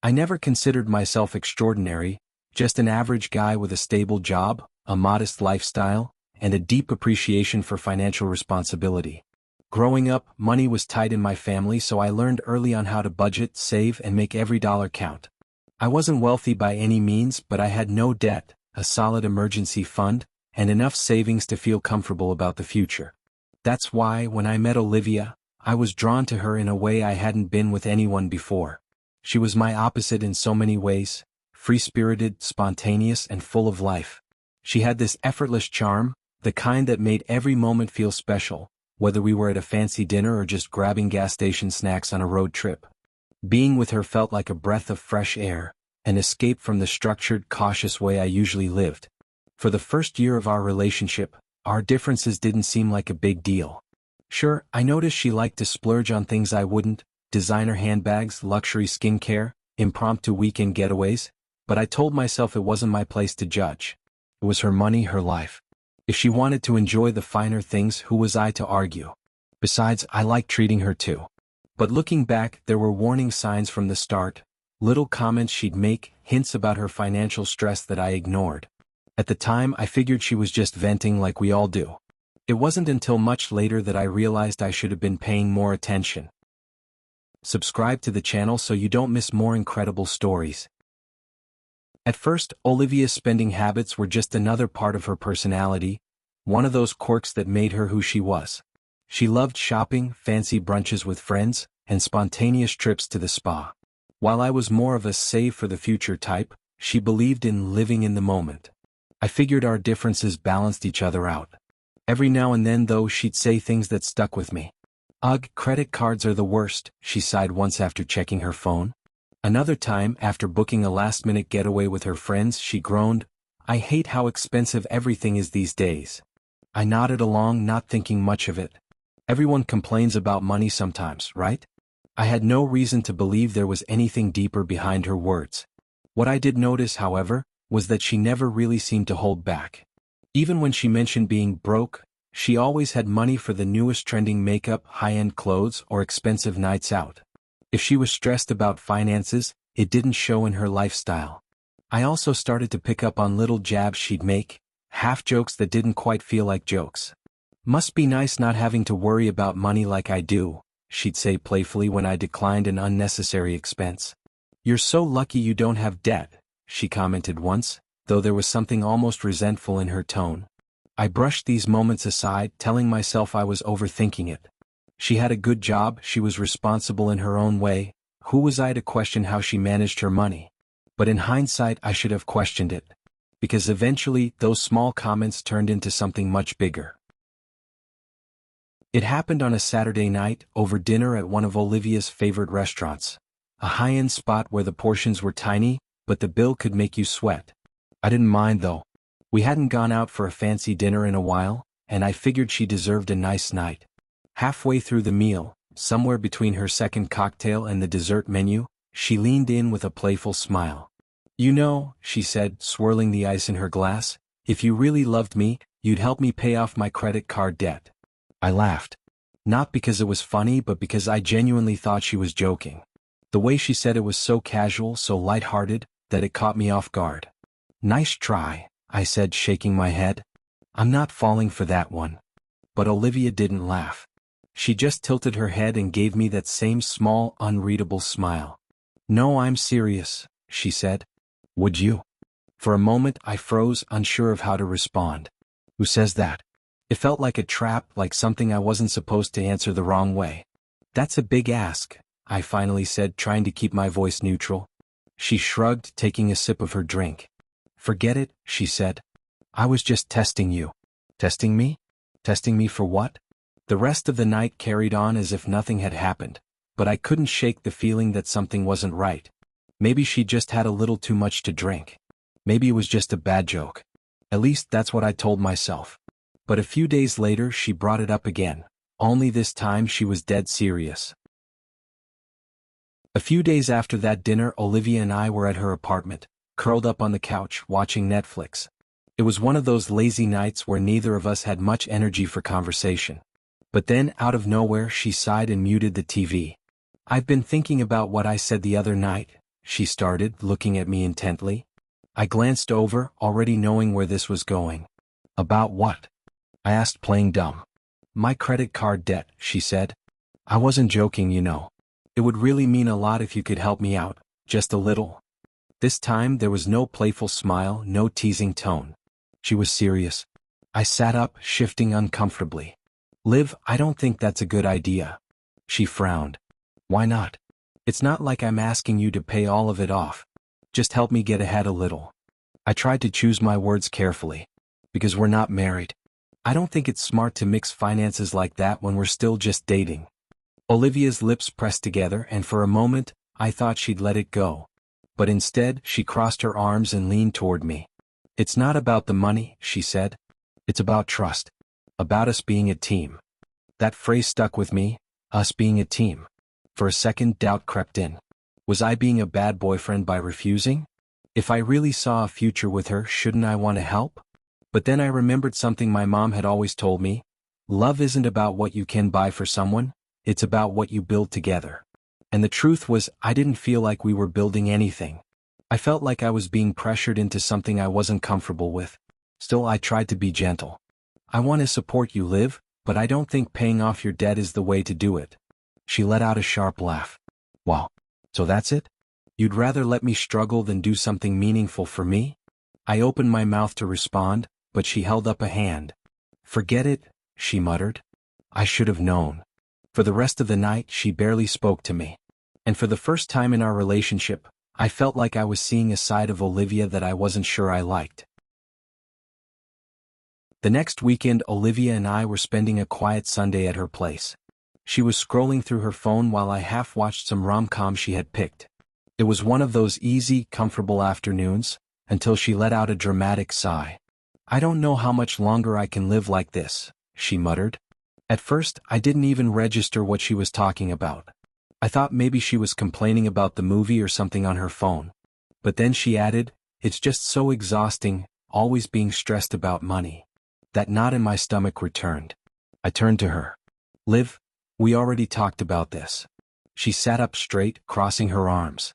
I never considered myself extraordinary, just an average guy with a stable job, a modest lifestyle, and a deep appreciation for financial responsibility. Growing up, money was tight in my family, so I learned early on how to budget, save, and make every dollar count. I wasn't wealthy by any means, but I had no debt, a solid emergency fund, and enough savings to feel comfortable about the future. That's why, when I met Olivia, I was drawn to her in a way I hadn't been with anyone before. She was my opposite in so many ways, free-spirited, spontaneous, and full of life. She had this effortless charm, the kind that made every moment feel special, whether we were at a fancy dinner or just grabbing gas station snacks on a road trip. Being with her felt like a breath of fresh air, an escape from the structured, cautious way I usually lived. For the first year of our relationship, our differences didn't seem like a big deal. Sure, I noticed she liked to splurge on things I wouldn't, designer handbags, luxury skincare, impromptu weekend getaways, but I told myself it wasn't my place to judge. It was her money, her life. If she wanted to enjoy the finer things, who was I to argue? Besides, I liked treating her too. But looking back, there were warning signs from the start, little comments she'd make, hints about her financial stress that I ignored. At the time, I figured she was just venting like we all do. It wasn't until much later that I realized I should have been paying more attention. Subscribe to the channel so you don't miss more incredible stories. At first, Olivia's spending habits were just another part of her personality, one of those quirks that made her who she was. She loved shopping, fancy brunches with friends, and spontaneous trips to the spa. While I was more of a save-for-the-future type, she believed in living in the moment. I figured our differences balanced each other out. Every now and then, though, she'd say things that stuck with me. "Ugh, credit cards are the worst," she sighed once after checking her phone. Another time, after booking a last-minute getaway with her friends, she groaned, "I hate how expensive everything is these days." I nodded along, not thinking much of it. Everyone complains about money sometimes, right? I had no reason to believe there was anything deeper behind her words. What I did notice, however, was that she never really seemed to hold back. Even when she mentioned being broke, she always had money for the newest trending makeup, high-end clothes, or expensive nights out. If she was stressed about finances, it didn't show in her lifestyle. I also started to pick up on little jabs she'd make, half-jokes that didn't quite feel like jokes. "Must be nice not having to worry about money like I do," she'd say playfully when I declined an unnecessary expense. "You're so lucky you don't have debt," she commented once, though there was something almost resentful in her tone. I brushed these moments aside, telling myself I was overthinking it. She had a good job, she was responsible in her own way, who was I to question how she managed her money? But in hindsight, I should have questioned it. Because eventually, those small comments turned into something much bigger. It happened on a Saturday night, over dinner at one of Olivia's favorite restaurants. A high-end spot where the portions were tiny, but the bill could make you sweat. I didn't mind though. We hadn't gone out for a fancy dinner in a while, and I figured she deserved a nice night. Halfway through the meal, somewhere between her second cocktail and the dessert menu, she leaned in with a playful smile. "You know," she said, swirling the ice in her glass, "if you really loved me, you'd help me pay off my credit card debt." I laughed. Not because it was funny, but because I genuinely thought she was joking. The way she said it was so casual, so lighthearted, that it caught me off guard. "Nice try," I said, shaking my head. "I'm not falling for that one." But Olivia didn't laugh. She just tilted her head and gave me that same small, unreadable smile. "No, I'm serious," she said. "Would you?" For a moment I froze, unsure of how to respond. Who says that? It felt like a trap, like something I wasn't supposed to answer the wrong way. "That's a big ask," I finally said, trying to keep my voice neutral. She shrugged, taking a sip of her drink. "Forget it," she said. "I was just testing you." "Testing me? Testing me for what?" The rest of the night carried on as if nothing had happened, but I couldn't shake the feeling that something wasn't right. Maybe she just had a little too much to drink. Maybe it was just a bad joke. At least that's what I told myself. But a few days later she brought it up again, only this time she was dead serious. A few days after that dinner, Olivia and I were at her apartment, curled up on the couch, watching Netflix. It was one of those lazy nights where neither of us had much energy for conversation. But then, out of nowhere, she sighed and muted the TV. "I've been thinking about what I said the other night," she started, looking at me intently. I glanced over, already knowing where this was going. About what? I asked, playing dumb. My credit card debt, she said. I wasn't joking, you know. It would really mean a lot if you could help me out, just a little. This time there was no playful smile, no teasing tone. She was serious. I sat up, shifting uncomfortably. Liv, I don't think that's a good idea. She frowned. Why not? It's not like I'm asking you to pay all of it off. Just help me get ahead a little. I tried to choose my words carefully. Because we're not married. I don't think it's smart to mix finances like that when we're still just dating. Olivia's lips pressed together, and for a moment, I thought she'd let it go. But instead, she crossed her arms and leaned toward me. It's not about the money, she said. It's about trust. About us being a team. That phrase stuck with me, us being a team. For a second, doubt crept in. Was I being a bad boyfriend by refusing? If I really saw a future with her, shouldn't I want to help? But then I remembered something my mom had always told me. Love isn't about what you can buy for someone, it's about what you build together. And the truth was, I didn't feel like we were building anything. I felt like I was being pressured into something I wasn't comfortable with. Still, I tried to be gentle. I want to support you, Liv, but I don't think paying off your debt is the way to do it. She let out a sharp laugh. Wow. So that's it? You'd rather let me struggle than do something meaningful for me? I opened my mouth to respond, but she held up a hand. Forget it, she muttered. I should have known. For the rest of the night, she barely spoke to me. And for the first time in our relationship, I felt like I was seeing a side of Olivia that I wasn't sure I liked. The next weekend, Olivia and I were spending a quiet Sunday at her place. She was scrolling through her phone while I half-watched some rom-com she had picked. It was one of those easy, comfortable afternoons, until she let out a dramatic sigh. I don't know how much longer I can live like this, she muttered. At first, I didn't even register what she was talking about. I thought maybe she was complaining about the movie or something on her phone. But then she added, it's just so exhausting, always being stressed about money. That knot in my stomach returned. I turned to her. Liv, we already talked about this. She sat up straight, crossing her arms.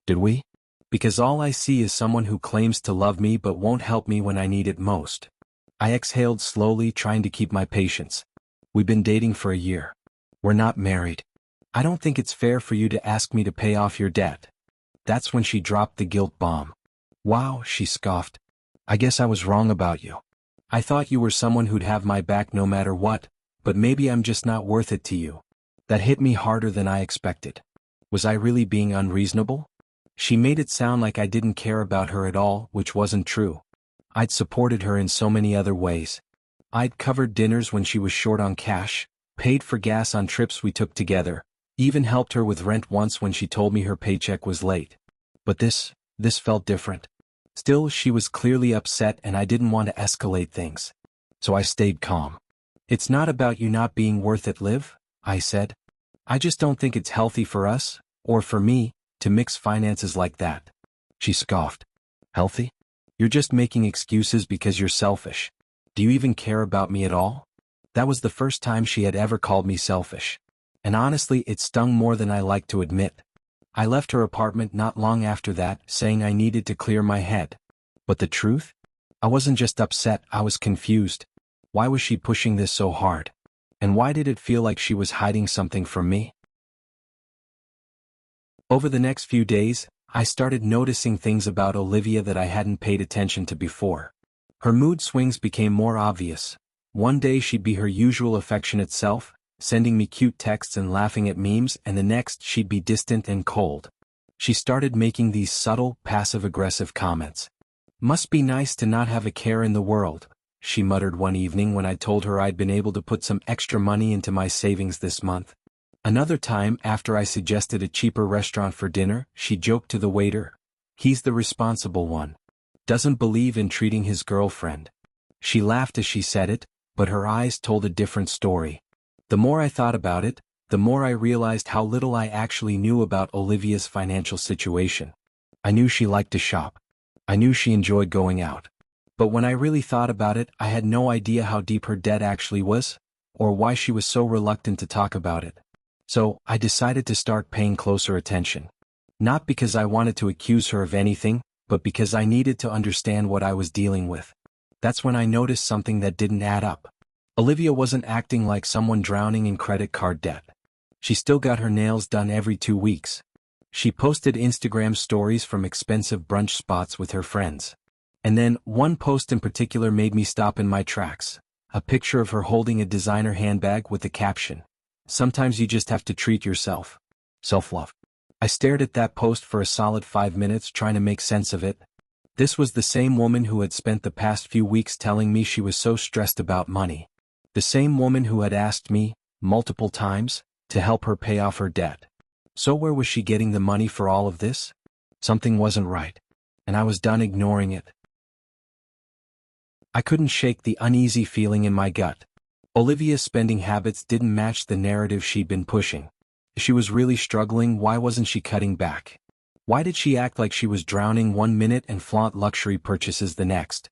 Did we? Because all I see is someone who claims to love me but won't help me when I need it most. I exhaled slowly, trying to keep my patience. We've been dating for a year. We're not married. I don't think it's fair for you to ask me to pay off your debt. That's when she dropped the guilt bomb. Wow, she scoffed. I guess I was wrong about you. I thought you were someone who'd have my back no matter what, but maybe I'm just not worth it to you. That hit me harder than I expected. Was I really being unreasonable? She made it sound like I didn't care about her at all, which wasn't true. I'd supported her in so many other ways. I'd covered dinners when she was short on cash, paid for gas on trips we took together, even helped her with rent once when she told me her paycheck was late. But this felt different. Still, she was clearly upset and I didn't want to escalate things. So I stayed calm. It's not about you not being worth it, Liv, I said. I just don't think it's healthy for us, or for me, to mix finances like that. She scoffed. Healthy? You're just making excuses because you're selfish. Do you even care about me at all? That was the first time she had ever called me selfish. And honestly, it stung more than I liked to admit. I left her apartment not long after that, saying I needed to clear my head. But the truth? I wasn't just upset, I was confused. Why was she pushing this so hard? And why did it feel like she was hiding something from me? Over the next few days, I started noticing things about Olivia that I hadn't paid attention to before. Her mood swings became more obvious. One day she'd be her usual affectionate self, sending me cute texts and laughing at memes, and the next she'd be distant and cold. She started making these subtle, passive-aggressive comments. Must be nice to not have a care in the world, she muttered one evening when I told her I'd been able to put some extra money into my savings this month. Another time, after I suggested a cheaper restaurant for dinner, she joked to the waiter, "He's the responsible one. Doesn't believe in treating his girlfriend." She laughed as she said it, but her eyes told a different story. The more I thought about it, the more I realized how little I actually knew about Olivia's financial situation. I knew she liked to shop. I knew she enjoyed going out. But when I really thought about it, I had no idea how deep her debt actually was, or why she was so reluctant to talk about it. So, I decided to start paying closer attention. Not because I wanted to accuse her of anything, but because I needed to understand what I was dealing with. That's when I noticed something that didn't add up. Olivia wasn't acting like someone drowning in credit card debt. She still got her nails done every 2 weeks. She posted Instagram stories from expensive brunch spots with her friends. And then, one post in particular made me stop in my tracks. A picture of her holding a designer handbag with the caption, "Sometimes you just have to treat yourself." Self-love. I stared at that post for a solid 5 minutes trying to make sense of it. This was the same woman who had spent the past few weeks telling me she was so stressed about money. The same woman who had asked me, multiple times, to help her pay off her debt. So where was she getting the money for all of this? Something wasn't right. And I was done ignoring it. I couldn't shake the uneasy feeling in my gut. Olivia's spending habits didn't match the narrative she'd been pushing. If she was really struggling, why wasn't she cutting back? Why did she act like she was drowning 1 minute and flaunt luxury purchases the next?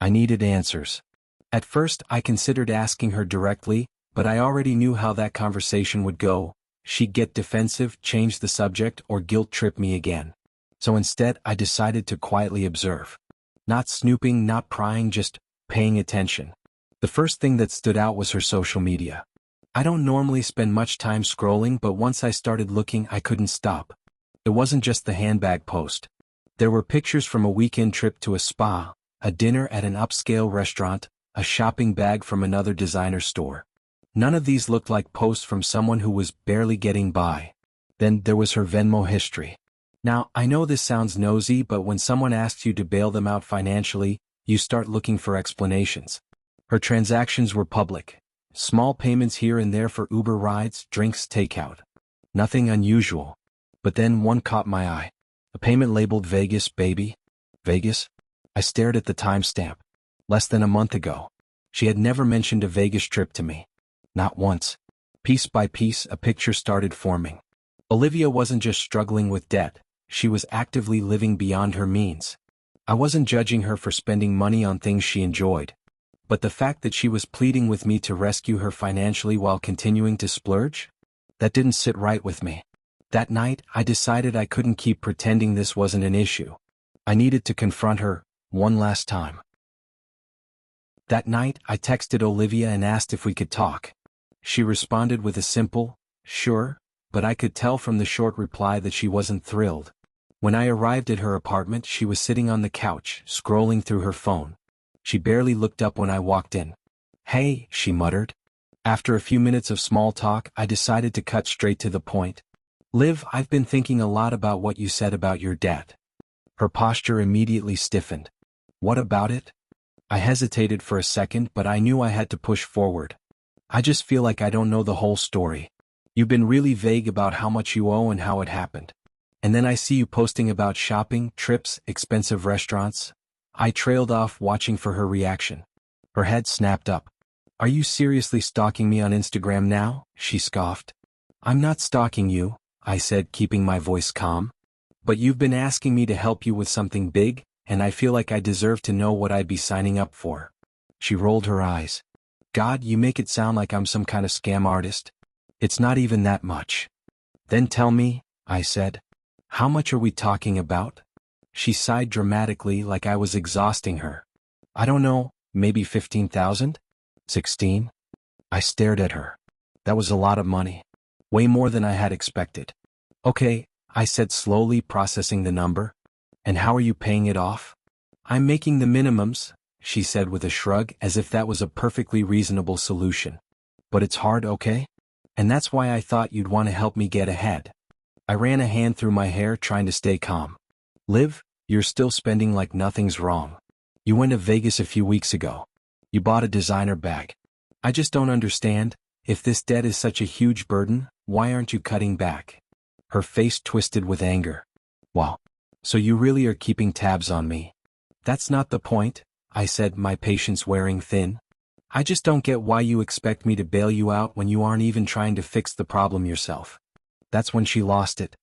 I needed answers. At first, I considered asking her directly, but I already knew how that conversation would go. She'd get defensive, change the subject, or guilt-trip me again. So instead, I decided to quietly observe. Not snooping, not prying, just paying attention. The first thing that stood out was her social media. I don't normally spend much time scrolling, but once I started looking, I couldn't stop. It wasn't just the handbag post. There were pictures from a weekend trip to a spa, a dinner at an upscale restaurant, a shopping bag from another designer store. None of these looked like posts from someone who was barely getting by. Then there was her Venmo history. Now, I know this sounds nosy, but when someone asks you to bail them out financially, you start looking for explanations. Her transactions were public. Small payments here and there for Uber rides, drinks, takeout. Nothing unusual. But then one caught my eye. A payment labeled Vegas, baby. Vegas? I stared at the timestamp. Less than a month ago. She had never mentioned a Vegas trip to me. Not once. Piece by piece, a picture started forming. Olivia wasn't just struggling with debt. She was actively living beyond her means. I wasn't judging her for spending money on things she enjoyed. But the fact that she was pleading with me to rescue her financially while continuing to splurge? That didn't sit right with me. That night, I decided I couldn't keep pretending this wasn't an issue. I needed to confront her, one last time. That night, I texted Olivia and asked if we could talk. She responded with a simple, "Sure," but I could tell from the short reply that she wasn't thrilled. When I arrived at her apartment, she was sitting on the couch, scrolling through her phone. She barely looked up when I walked in. "Hey," she muttered. After a few minutes of small talk, I decided to cut straight to the point. "Liv, I've been thinking a lot about what you said about your debt." Her posture immediately stiffened. "What about it?" I hesitated for a second, but I knew I had to push forward. "I just feel like I don't know the whole story. You've been really vague about how much you owe and how it happened. And then I see you posting about shopping, trips, expensive restaurants." I trailed off, watching for her reaction. Her head snapped up. "Are you seriously stalking me on Instagram now?" she scoffed. "I'm not stalking you," I said, keeping my voice calm. "But you've been asking me to help you with something big, and I feel like I deserve to know what I'd be signing up for." She rolled her eyes. "God, you make it sound like I'm some kind of scam artist. It's not even that much." "Then tell me," I said. "How much are we talking about?" She sighed dramatically, like I was exhausting her. "I don't know, maybe 15,000? 16? I stared at her. That was a lot of money. Way more than I had expected. "Okay," I said slowly, processing the number. "And how are you paying it off?" "I'm making the minimums," she said with a shrug, as if that was a perfectly reasonable solution. "But it's hard, okay? And that's why I thought you'd want to help me get ahead." I ran a hand through my hair, trying to stay calm. "Liv, you're still spending like nothing's wrong. You went to Vegas a few weeks ago. You bought a designer bag. I just don't understand. If this debt is such a huge burden, why aren't you cutting back?" Her face twisted with anger. "Wow. So you really are keeping tabs on me?" "That's not the point," I said, my patience wearing thin. "I just don't get why you expect me to bail you out when you aren't even trying to fix the problem yourself." That's when she lost it.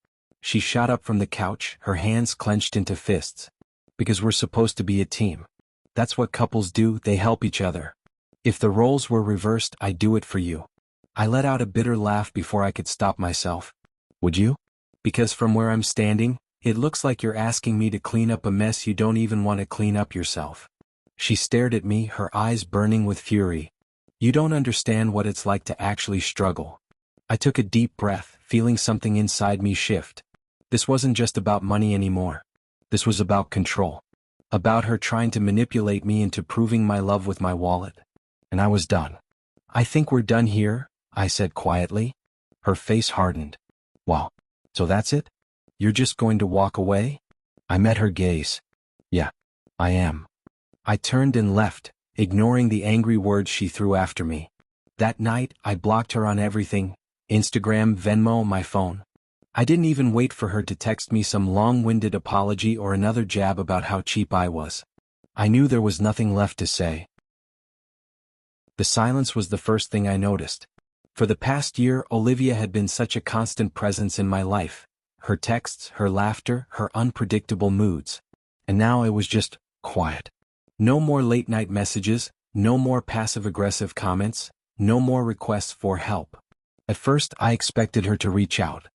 She shot up from the couch, her hands clenched into fists. "Because we're supposed to be a team. That's what couples do, they help each other. If the roles were reversed, I'd do it for you." I let out a bitter laugh before I could stop myself. "Would you?" Because from where I'm standing, it looks like you're asking me to clean up a mess you don't even want to clean up yourself. She stared at me, her eyes burning with fury. You don't understand what it's like to actually struggle. I took a deep breath, feeling something inside me shift. This wasn't just about money anymore. This was about control. About her trying to manipulate me into proving my love with my wallet. And I was done. I think we're done here, I said quietly. Her face hardened. Wow. So that's it? You're just going to walk away? I met her gaze. Yeah, I am. I turned and left, ignoring the angry words she threw after me. That night, I blocked her on everything: Instagram, Venmo, my phone. I didn't even wait for her to text me some long-winded apology or another jab about how cheap I was. I knew there was nothing left to say. The silence was the first thing I noticed. For the past year, Olivia had been such a constant presence in my life. Her texts, her laughter, her unpredictable moods. And now it was just quiet. No more late-night messages, no more passive-aggressive comments, no more requests for help. At first, I expected her to reach out.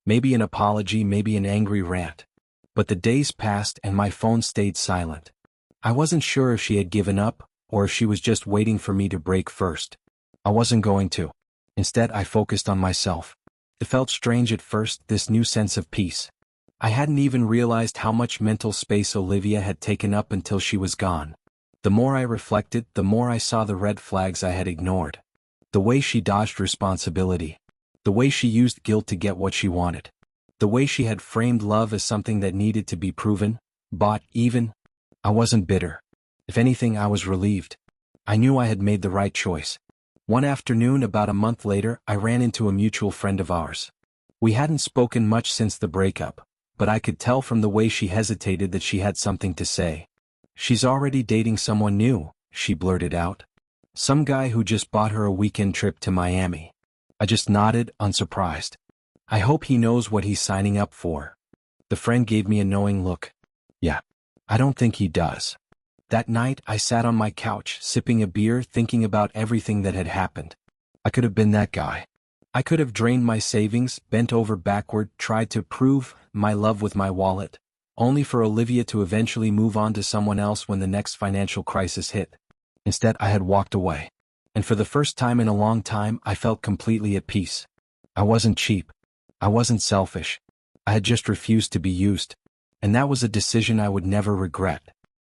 Maybe an apology, maybe an angry rant. But the days passed and my phone stayed silent. I wasn't sure if she had given up, or if she was just waiting for me to break first. I wasn't going to. Instead, I focused on myself. It felt strange at first, this new sense of peace. I hadn't even realized how much mental space Olivia had taken up until she was gone. The more I reflected, the more I saw the red flags I had ignored. The way she dodged responsibility. The way she used guilt to get what she wanted. The way she had framed love as something that needed to be proven, bought, even. I wasn't bitter. If anything, I was relieved. I knew I had made the right choice. One afternoon, about a month later, I ran into a mutual friend of ours. We hadn't spoken much since the breakup, but I could tell from the way she hesitated that she had something to say. She's already dating someone new, she blurted out. Some guy who just bought her a weekend trip to Miami. I just nodded, unsurprised. I hope he knows what he's signing up for. The friend gave me a knowing look. Yeah, I don't think he does. That night, I sat on my couch, sipping a beer, thinking about everything that had happened. I could have been that guy. I could have drained my savings, bent over backward, tried to prove my love with my wallet, only for Olivia to eventually move on to someone else when the next financial crisis hit. Instead, I had walked away. And for the first time in a long time, I felt completely at peace. I wasn't cheap. I wasn't selfish. I had just refused to be used. And that was a decision I would never regret.